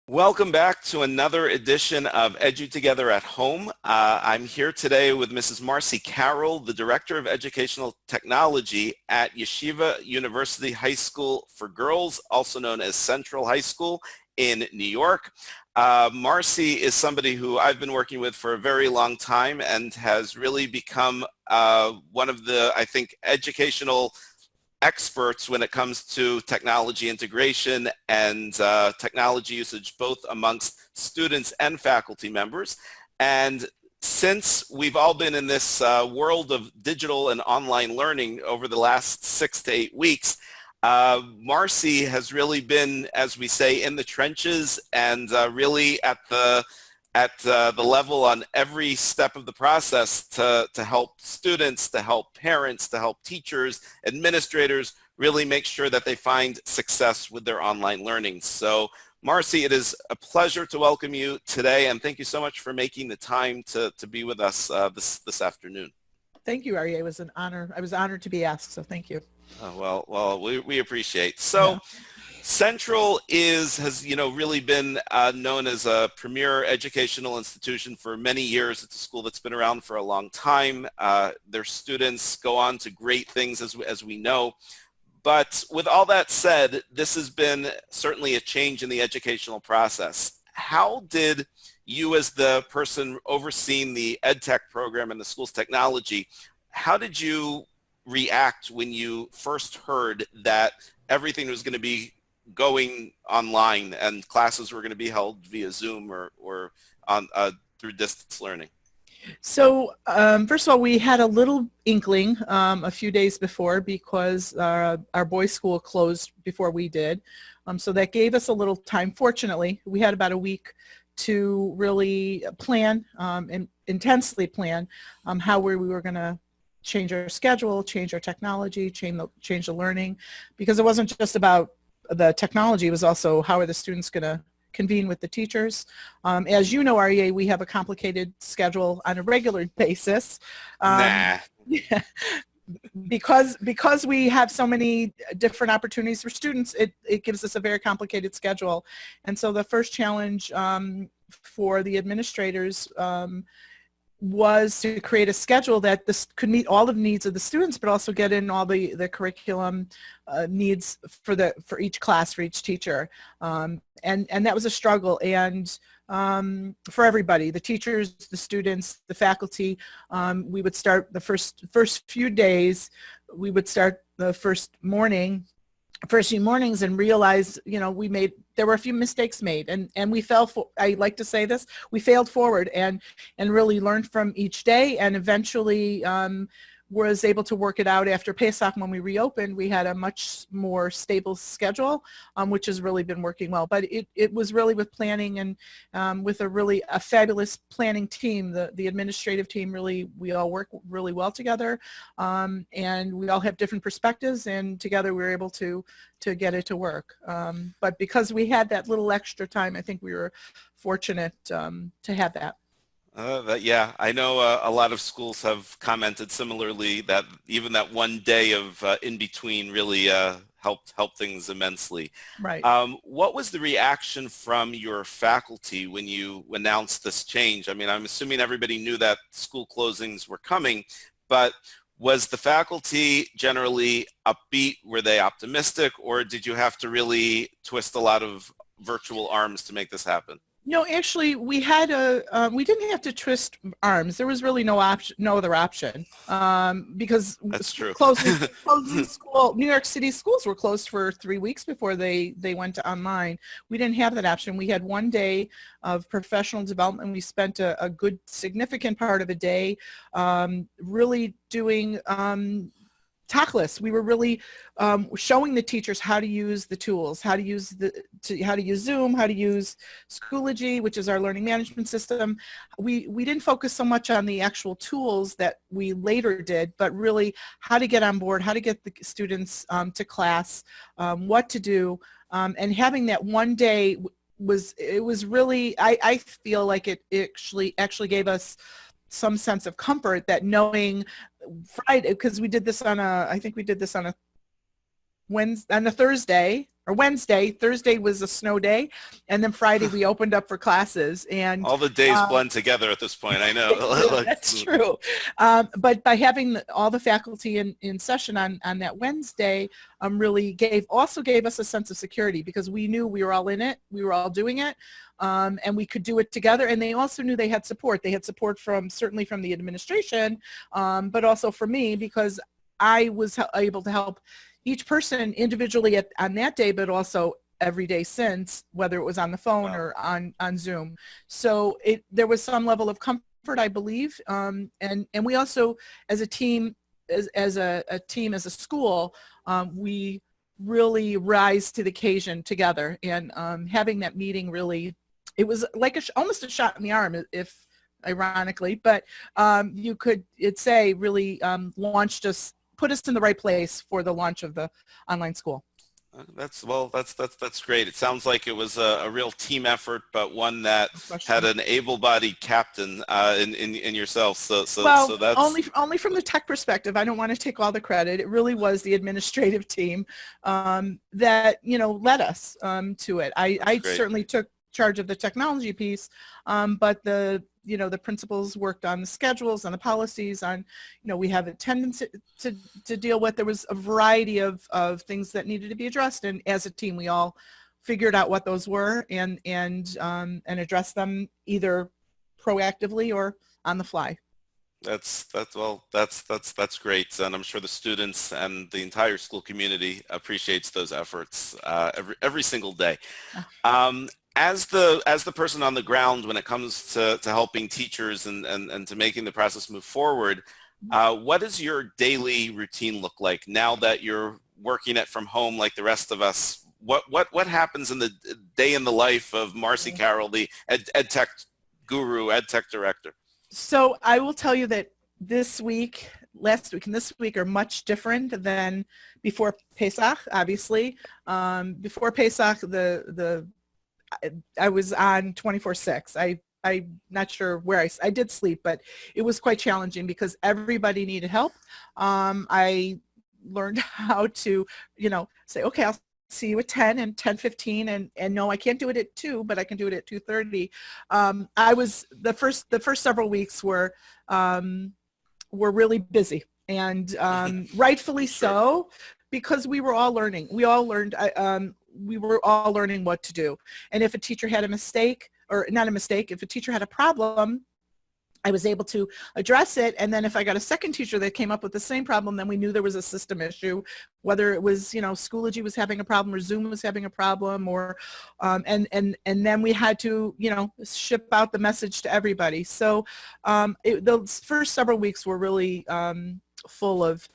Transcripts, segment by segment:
Welcome back to another edition of EduTogether at Home. I'm here today with Mrs. Marci Karoll, the Director of Educational Technology at Yeshiva University High School for Girls, also known as Central High School in New York. Marci is somebody who I've been working with for a very long time and has really become one of the, I think, educational experts when it comes to technology integration and technology usage both amongst students and faculty members. And since we've all been in this world of digital and online learning over the last 6 to 8 weeks, Marci has really been, as we say, in the trenches and really at the level on every step of the process to help students, to help parents, to help teachers, administrators, really make sure that they find success with their online learning. So Marci, it is a pleasure to welcome you today, and thank you so much for making the time to be with us this afternoon. Thank you, Aryeh. It was an honor. I was honored to be asked, so thank you. Well, we appreciate. So. Yeah. Central has really been known as a premier educational institution for many years. It's a school that's been around for a long time. Their students go on to great things, as we know. But with all that said, this has been certainly a change in the educational process. How did you, as the person overseeing the EdTech program and the school's technology, how did you react when you first heard that everything was going to be going online and classes were going to be held via Zoom or on through distance learning? So first of all, we had a little inkling a few days before because our boys' school closed before we did. So that gave us a little time. Fortunately, we had about a week to really plan and intensely plan how we were going to change our schedule, change our technology, change the learning, because it wasn't just about the technology, was also how are the students going to convene with the teachers. As you know, Aryeh, we have a complicated schedule on a regular basis. Yeah, because we have so many different opportunities for students, it gives us a very complicated schedule. And so the first challenge for the administrators was to create a schedule that could meet all of the needs of the students, but also get in all the curriculum needs for each class, for each teacher. And that was a struggle. And for everybody, the teachers, the students, the faculty, we would start the first few days, we would start the first few mornings and realize, there were a few mistakes made, and we I like to say this, we failed forward and really learned from each day, and eventually was able to work it out. After Pesach, when we reopened, we had a much more stable schedule, which has really been working well. But it was really with planning and with a fabulous planning team. The administrative team, we all work really well together, and we all have different perspectives, and together we were able to get it to work. But because we had that little extra time, I think we were fortunate to have that. Yeah, I know a lot of schools have commented similarly that even that one day of in between really helped things immensely. Right. What was the reaction from your faculty when you announced this change? I mean, I'm assuming everybody knew that school closings were coming, but was the faculty generally upbeat? Were they optimistic, or did you have to really twist a lot of virtual arms to make this happen? No, actually, we didn't have to twist arms. There was really no other option, because that's true. Closing school, New York City schools were closed for 3 weeks before they went to online. We didn't have that option. We had one day of professional development. We spent a good, significant part of a day really doing Tackless. We were really showing the teachers how to use the tools, how to use Zoom, how to use Schoology, which is our learning management system. We didn't focus so much on the actual tools that we later did, but really how to get on board, how to get the students to class, what to do, and having that one day was really, I feel like it actually gave us some sense of comfort, that knowing Friday, because I think we did this on a Wednesday, on a Thursday, or Wednesday. Thursday was a snow day, and then Friday we opened up for classes. And all the days blend together at this point. I know. that's true. But by having all the faculty in session on that Wednesday, really gave us a sense of security, because we knew we were all in it, we were all doing it, and we could do it together. And they also knew they had support. They had support certainly from the administration, but also from me, because I was able to help each person individually on that day, but also every day since, whether it was on the phone or on Zoom. So there was some level of comfort, I believe. And we also, as a team, as a school, we really rise to the occasion together. And having that meeting really, it was like almost a shot in the arm, if ironically, but it'd say really put us in the right place for the launch of the online school. That's great. It sounds like it was a real team effort, but one that had an able-bodied captain in yourself. So that's only from the tech perspective. I don't want to take all the credit. It really was the administrative team that led us to it. I certainly took charge of the technology piece, but the principals worked on the schedules and the policies on, we have attendance to deal with. There was a variety of things that needed to be addressed. And as a team, we all figured out what those were and addressed them either proactively or on the fly. That's great. And I'm sure the students and the entire school community appreciates those efforts every single day. As the person on the ground when it comes to helping teachers and to making the process move forward, what does your daily routine look like now that you're working it from home like the rest of us? What happens in the day in the life of Marci Karoll, the ed tech guru, ed tech director? So I will tell you that last week and this week are much different than before Pesach, obviously. Before Pesach, I was on 24/6. I'm not sure where I did sleep, but it was quite challenging because everybody needed help. I learned how to, say, okay, I'll see you at 10 and 10:15, and no, I can't do it at 2, but I can do it at 2:30. I was the first several weeks were really busy, and rightfully so, because we were all learning. We were all learning what to do. And if a teacher had a mistake, or not a mistake, if a teacher had a problem, I was able to address it. And then if I got a second teacher that came up with the same problem, then we knew there was a system issue, whether it was, Schoology was having a problem or Zoom was having a problem, or, and then we had to, ship out the message to everybody. So those first several weeks were really full of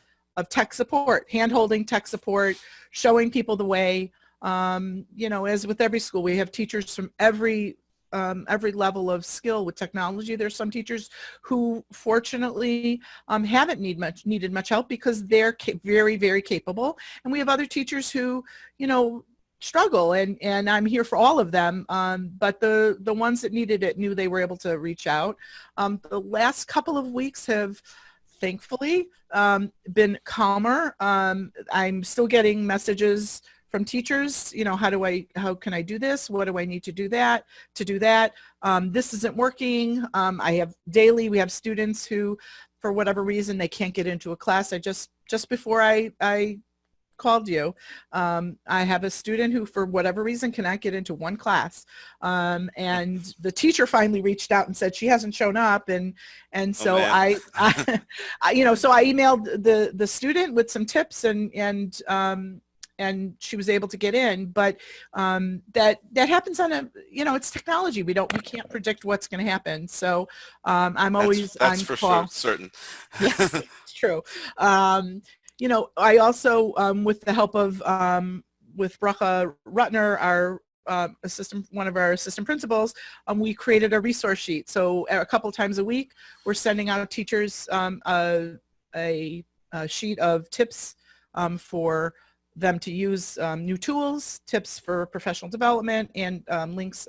tech support, hand-holding tech support, showing people the way. As with every school, we have teachers from every level of skill with technology. There's some teachers who fortunately haven't needed much help because they're very, very capable. And we have other teachers who, struggle, and I'm here for all of them. But the ones that needed it knew they were able to reach out. The last couple of weeks have thankfully been calmer. I'm still getting messages from teachers, how can I do this? What do I need to do that? This isn't working. We have students who, for whatever reason, they can't get into a class. Just before I called you, I have a student who, for whatever reason, cannot get into one class. And the teacher finally reached out and said she hasn't shown up. And so I emailed the student with some tips and she was able to get in, but that happens on it's technology. We can't predict what's going to happen. So I'm always that's on for call. sure, certain. Yes, it's true. I also, with the help of with Bracha Rutner, one of our assistant principals, we created a resource sheet. So a couple times a week, we're sending out teachers a sheet of tips for them to use new tools, tips for professional development, and links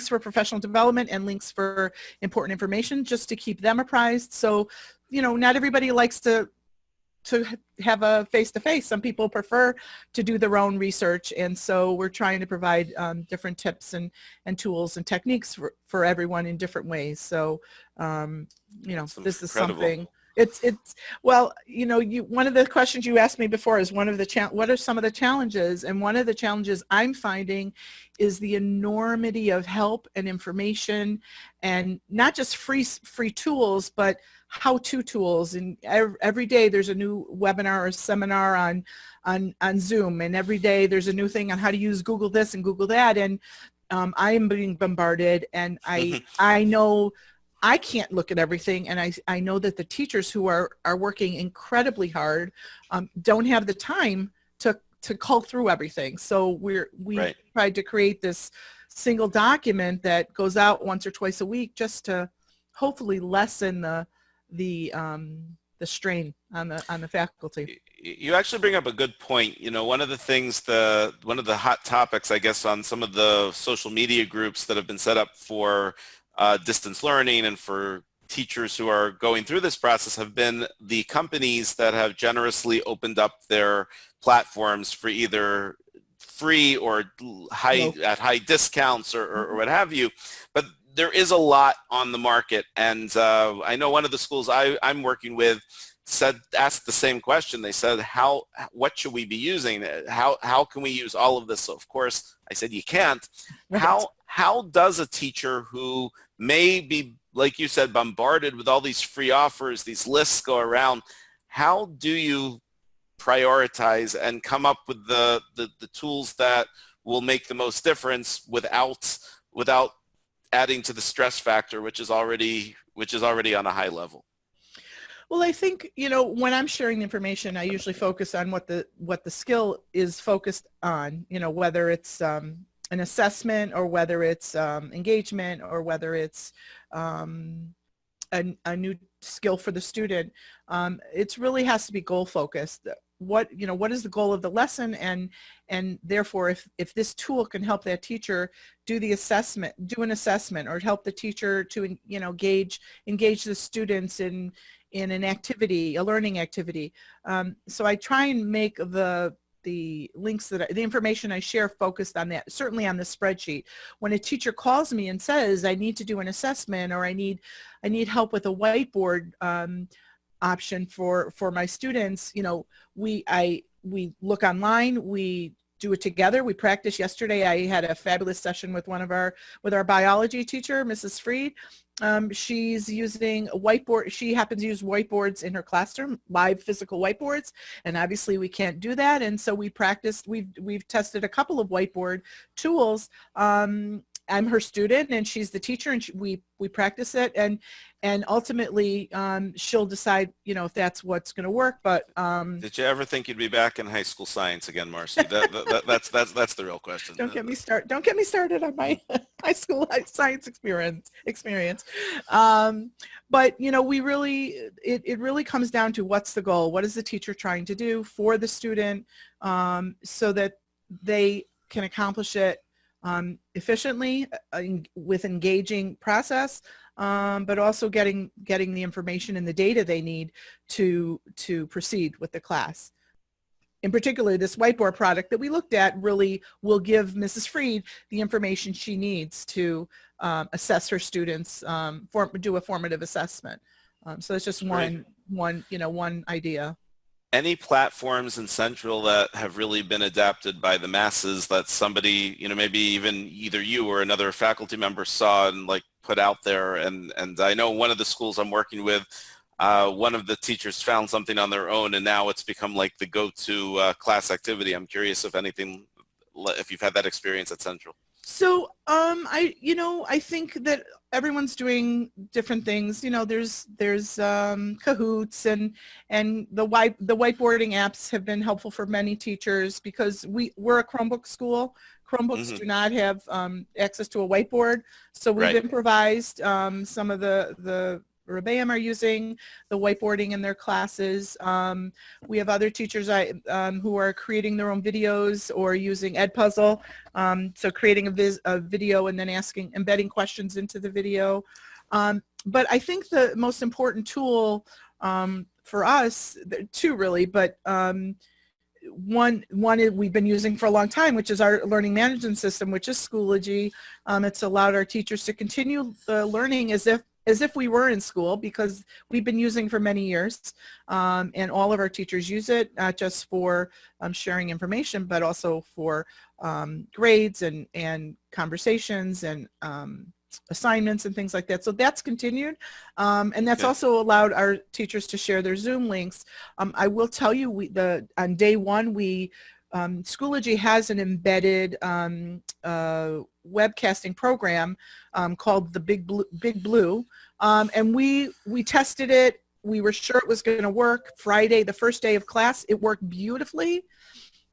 for professional development and links for important information, just to keep them apprised. So, not everybody likes to to have a face-to-face. Some people prefer to do their own research, and so we're trying to provide different tips and tools and techniques for everyone in different ways. So, you know, It's this is incredible. something. It's well, you know, one of the questions you asked me before is what are some of the challenges? And one of the challenges I'm finding is the enormity of help and information, and not just free tools, but how-to tools. And every day there's a new webinar or seminar on Zoom, and every day there's a new thing on how to use Google this and Google that. And I am being bombarded, and I know I can't look at everything, and I know that the teachers who are working incredibly hard don't have the time to cull through everything. So we Right. tried to create this single document that goes out once or twice a week, just to hopefully lessen the strain on the faculty. You actually bring up a good point. You know, one of the things, one of the hot topics, I guess, on some of the social media groups that have been set up for distance learning and for teachers who are going through this process have been the companies that have generously opened up their platforms for either free or at high discounts or what have you. But there is a lot on the market, and I know one of the schools I'm working with asked the same question. They said, what should we be using? How can we use all of this? So of course I said, you can't. Right. How does a teacher who may be, like you said, bombarded with all these free offers, these lists go around, how do you prioritize and come up with the tools that will make the most difference without adding to the stress factor, which is already on a high level? Well, I think, you know, when I'm sharing information, I usually focus on what the skill is focused on, you know, whether it's an assessment, or whether it's engagement, or whether it's a new skill for the student. It really has to be goal focused. What is the goal of the lesson, and therefore if this tool can help that teacher do an assessment, or help the teacher to, you know, engage the students in an activity, a learning activity. So I try and make the links the information I share focused on that, certainly on the spreadsheet. When a teacher calls me and says, I need to do an assessment, or I need help with a whiteboard option for my students, you know, we look online, we do it together. We practice. Yesterday I had a fabulous session with our biology teacher, Mrs. Freed. She's using a whiteboard. She happens to use whiteboards in her classroom, live physical whiteboards, and obviously we can't do that. And so we practiced. We've tested a couple of whiteboard tools. I'm her student and she's the teacher, and we practice it, and ultimately she'll decide, you know, if that's what's going to work. But did you ever think you'd be back in high school science again, Marci? That's the real question. Don't get me started on my high school science experience. But you know, it really comes down to what's the goal. What is the teacher trying to do for the student, so that they can accomplish it efficiently, with engaging process, but also getting the information and the data they need to proceed with the class. In particular, this whiteboard product that we looked at really will give Mrs. Freed the information she needs to assess her students, do a formative assessment. So it's just one idea. Any platforms in Central that have really been adapted by the masses that somebody, you know, maybe even either you or another faculty member saw and like put out there? And I know one of the schools I'm working with, one of the teachers found something on their own, and now it's become like the go-to class activity. I'm curious if you've had that experience at Central. So I think that everyone's doing different things. You know, there's Kahoots and the whiteboarding apps have been helpful for many teachers, because we're a Chromebook school. Chromebooks do not have access to a whiteboard, so we've improvised. Some of the Rebbeim are using the whiteboarding in their classes. We have other teachers who are creating their own videos or using Edpuzzle, so creating a video and then embedding questions into the video. But I think the most important tool for us, there are two really, but one we've been using for a long time, which is our learning management system, which is Schoology. It's allowed our teachers to continue the learning as if we were in school, because we've been using for many years, and all of our teachers use it, not just for sharing information, but also for grades and conversations and assignments and things like that. So that's continued, and that's also allowed our teachers to share their Zoom links. I will tell you, on day one, Schoology has an embedded webcasting program called the Big Blue, and we tested it. We were sure it was going to work. Friday, the first day of class, it worked beautifully,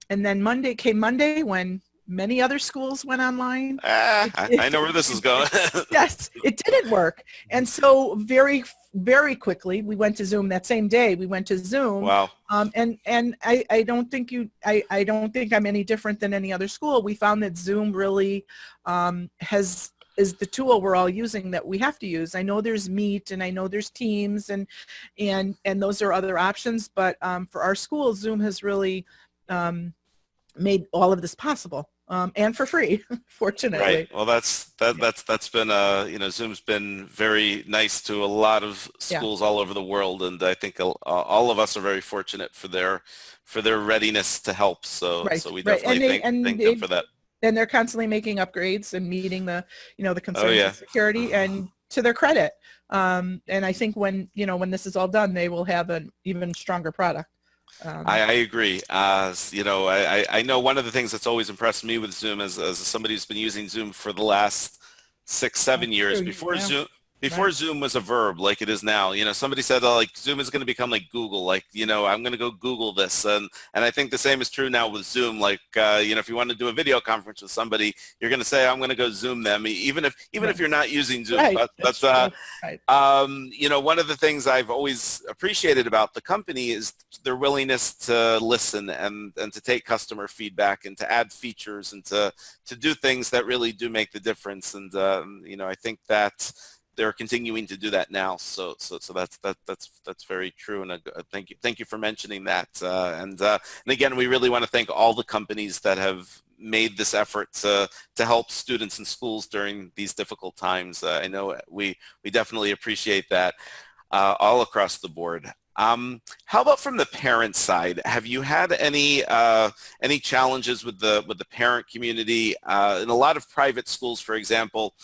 and then Monday when many other schools went online. I know where this is going. Yes, it didn't work. And so very, very quickly, we went to Zoom that same day. We went to Zoom. Wow. And I don't think I don't think I'm any different than any other school. We found that Zoom really is the tool we're all using that we have to use. I know there's Meet and I know there's Teams and those are other options, but for our school, Zoom has really made all of this possible. And for free, fortunately. Right. Well, that's been Zoom's been very nice to a lot of schools all over the world, and I think all of us are very fortunate for their readiness to help. So we definitely thank them for that. And they're constantly making upgrades and meeting the concerns of security, and to their credit. And I think when this is all done, they will have an even stronger product. I agree. I know one of the things that's always impressed me with Zoom as somebody who's been using Zoom for the last 6-7 years, before Zoom was a verb like it is now. Somebody said Zoom is going to become like Google, I'm going to go Google this, and I think the same is true now with Zoom. If you want to do a video conference with somebody, you're going to say, I'm going to go Zoom them, even if you're not using Zoom. Right. One of the things I've always appreciated about the company is their willingness to listen and to take customer feedback and to add features and to do things that really do make the difference. And I think that they're continuing to do that now, so that's very true, and thank you for mentioning that. And again, we really want to thank all the companies that have made this effort to help students in schools during these difficult times. I know we definitely appreciate that all across the board. How about from the parent side? Have you had any challenges with the parent community? In a lot of private schools, for example,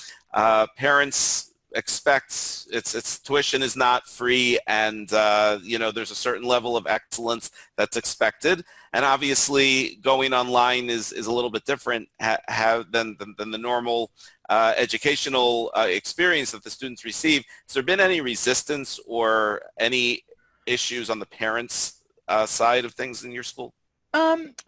parents expect its tuition is not free, and there's a certain level of excellence that's expected, and obviously going online is a little bit different than the normal educational experience that the students receive. Has there been any resistance or any issues on the parents' side of things in your school?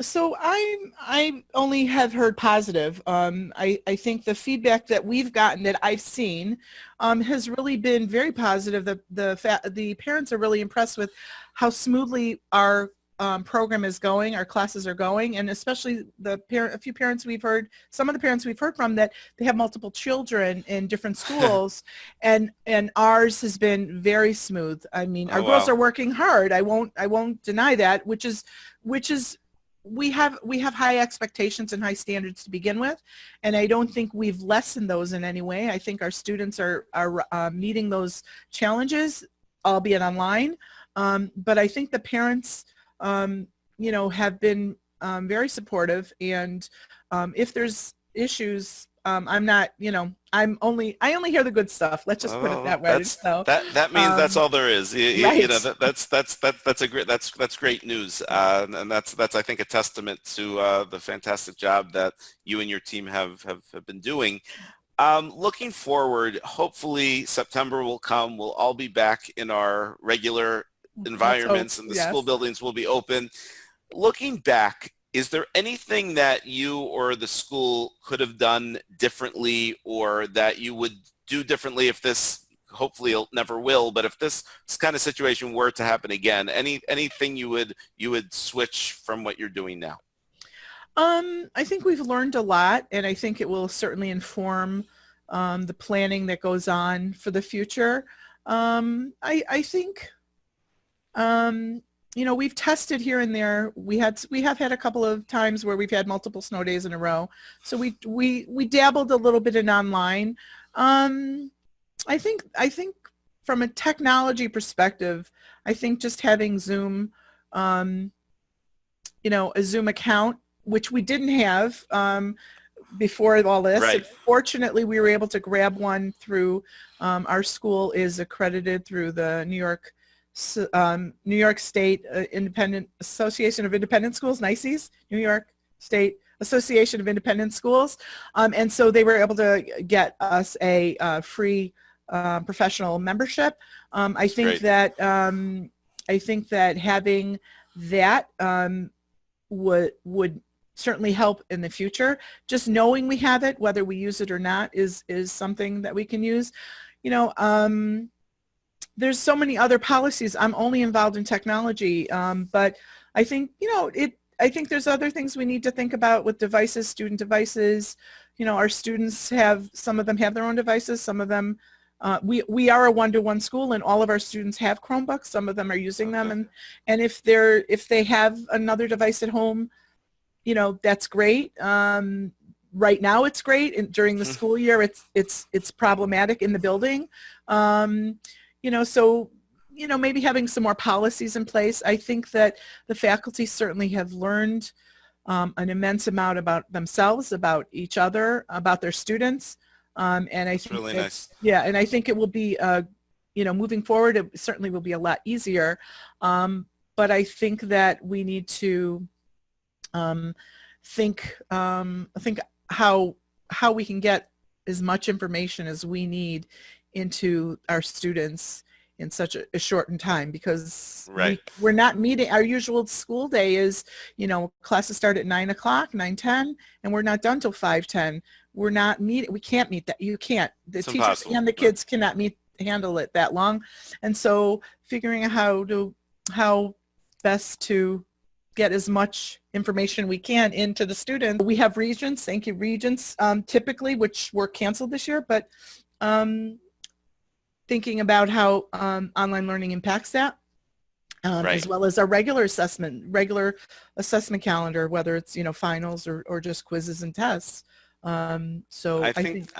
So I only have heard positive. I think the feedback that we've gotten, that I've seen, has really been very positive. The parents are really impressed with how smoothly our program is going, our classes are going, and especially a few parents we've heard, some of the parents we've heard from, that they have multiple children in different schools, and ours has been very smooth. I mean, our girls are working hard. I won't deny that, which is we have high expectations and high standards to begin with, and I don't think we've lessened those in any way. I think our students are meeting those challenges, albeit online, but I think the parents have been very supportive, and if there's issues, I only hear the good stuff. Let's just put it that way. That means that's all there is. Right. That's great news, and that's I think a testament to the fantastic job that you and your team have been doing. Looking forward, hopefully September will come. We'll all be back in our regular environments, and the school buildings will be open. Looking back, is there anything that you or the school could have done differently, or that you would do differently if this, hopefully it never will, but if this kind of situation were to happen again, anything you would switch from what you're doing now? I think we've learned a lot, and I think it will certainly inform the planning that goes on for the future. I think You know, we've tested here and there. We have had a couple of times where we've had multiple snow days in a row. So we dabbled a little bit in online. Um, I think from a technology perspective, I think just having Zoom, um, you know, a Zoom account, which we didn't have before all this. Right. And fortunately, we were able to grab one through our school is accredited through the New York State Independent Association of Independent Schools, NICES, New York State Association of Independent Schools, and so they were able to get us a free professional membership. I think Great. that having that would certainly help in the future. Just knowing we have it, whether we use it or not, is something that we can use. You know, there's so many other policies. I'm only involved in technology, but I think, you know, I think there's other things we need to think about with devices, student devices. You know, our students some of them have their own devices, some of them, we are a one-to-one school and all of our students have Chromebooks. Some of them are using them, and if they have another device at home, you know, that's great. Right now it's great, and during the school year it's problematic in the building. You know, so, you know, maybe having some more policies in place. I think that the faculty certainly have learned an immense amount about themselves, about each other, about their students. And I think Really nice. Yeah, and I think it will be, you know, moving forward, it certainly will be a lot easier. But I think that we need to think how we can get as much information as we need into our students in such a shortened time, because Right. we're not meeting. Our usual school day is, you know, classes start at 9 o'clock, 9:10, and we're not done till 5:10. We're not meeting. We can't meet that. You can't. The It's teachers impossible. and the kids cannot handle it that long. And so figuring out how best to get as much information we can into the students. We have regents, thank you, regents, typically, which were canceled this year, but thinking about how online learning impacts that, Right. as well as our regular assessment calendar, whether it's, you know, finals or just quizzes and tests. So I think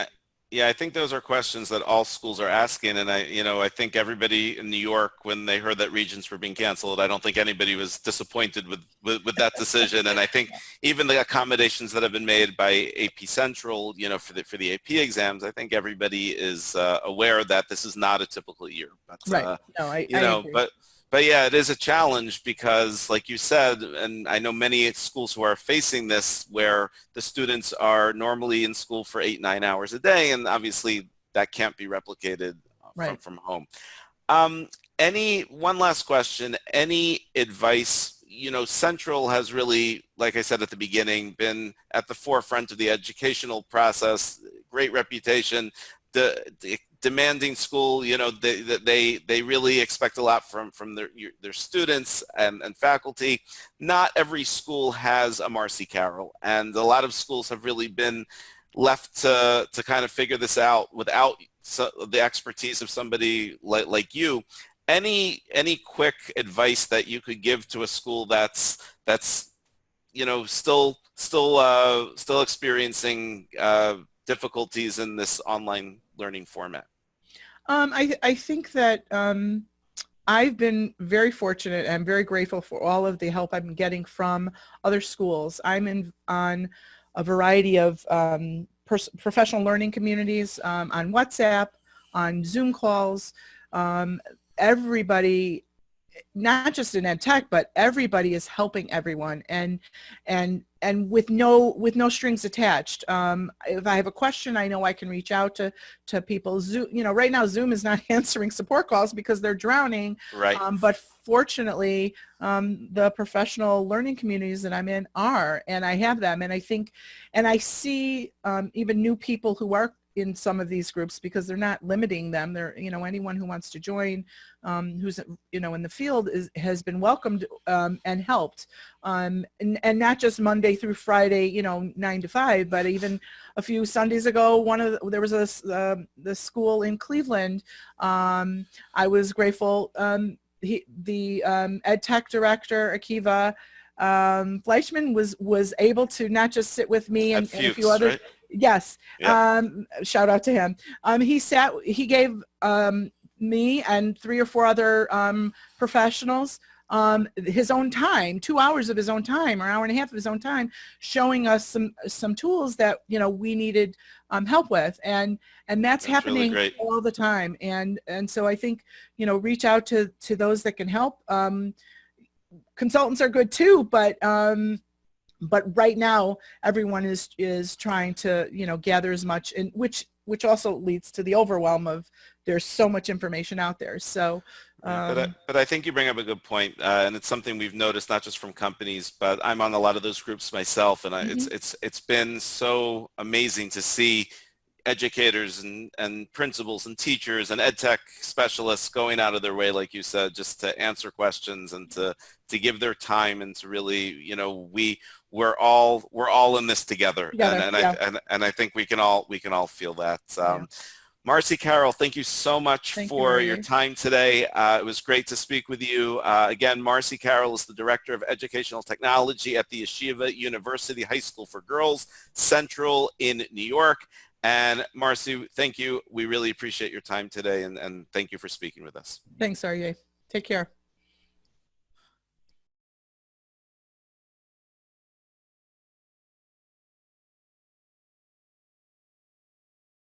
yeah, I think those are questions that all schools are asking, and I think everybody in New York, when they heard that Regents were being canceled, I don't think anybody was disappointed with that decision. And I think even the accommodations that have been made by AP Central, you know, for the AP exams, I think everybody is aware that this is not a typical year. But, right. No, I agree. But yeah, it is a challenge because, like you said, and I know many schools who are facing this, where the students are normally in school for 8-9 hours a day, and obviously that can't be replicated from home. One last question, any advice? You know, Central has really, like I said at the beginning, been at the forefront of the educational process, great reputation, the demanding school. You know, they really expect a lot from their students and faculty. Not every school has a Marci Karoll, and a lot of schools have really been left to kind of figure this out without the expertise of somebody like you. Any quick advice that you could give to a school that's you know, still experiencing difficulties in this online learning format? I think that I've been very fortunate and very grateful for all of the help I'm getting from other schools. I'm on a variety of professional learning communities, on WhatsApp, on Zoom calls. Everybody, not just in ed tech, but everybody is helping everyone, and with no strings attached. If I have a question, I know I can reach out to people. Zoom, you know, right now Zoom is not answering support calls because they're drowning. Right. But fortunately, the professional learning communities that I'm in are, and I have them, and I think, and I see even new people who are in some of these groups, because they're not limiting them. They're, you know, anyone who wants to join, who's, you know, in the field has been welcomed and helped. And not just Monday through Friday, you know, 9 to 5, but even a few Sundays ago, there was the school in Cleveland. I was grateful. the ed tech director, Akiva Fleischman, was able to not just sit with me and a few others. Right? Yes. Yeah. Shout out to him. He gave me and 3 or 4 other professionals his own time, 2 hours of his own time, or 1.5 hours of his own time, showing us some tools that, you know, we needed help with. And that's happening really great. all the time. And so I think, you know, reach out to those that can help. Consultants are good too, but right now everyone is trying to, you know, gather as much, and which also leads to the overwhelm of there's so much information out there. So but I think you bring up a good point, and it's something we've noticed not just from companies, but I'm on a lot of those groups myself, and it's been so amazing to see educators and principals and teachers and ed tech specialists going out of their way, like you said, just to answer questions and to give their time, and to really, you know, we're all in this together. And I think we can all feel that. Marci Karoll, thank you so much for your time today. It was great to speak with you. Again, Marci Karoll is the Director of Educational Technology at the Yeshiva University High School for Girls Central in New York. And Marci, thank you. We really appreciate your time today, and thank you for speaking with us. Thanks, Aryeh. Take care.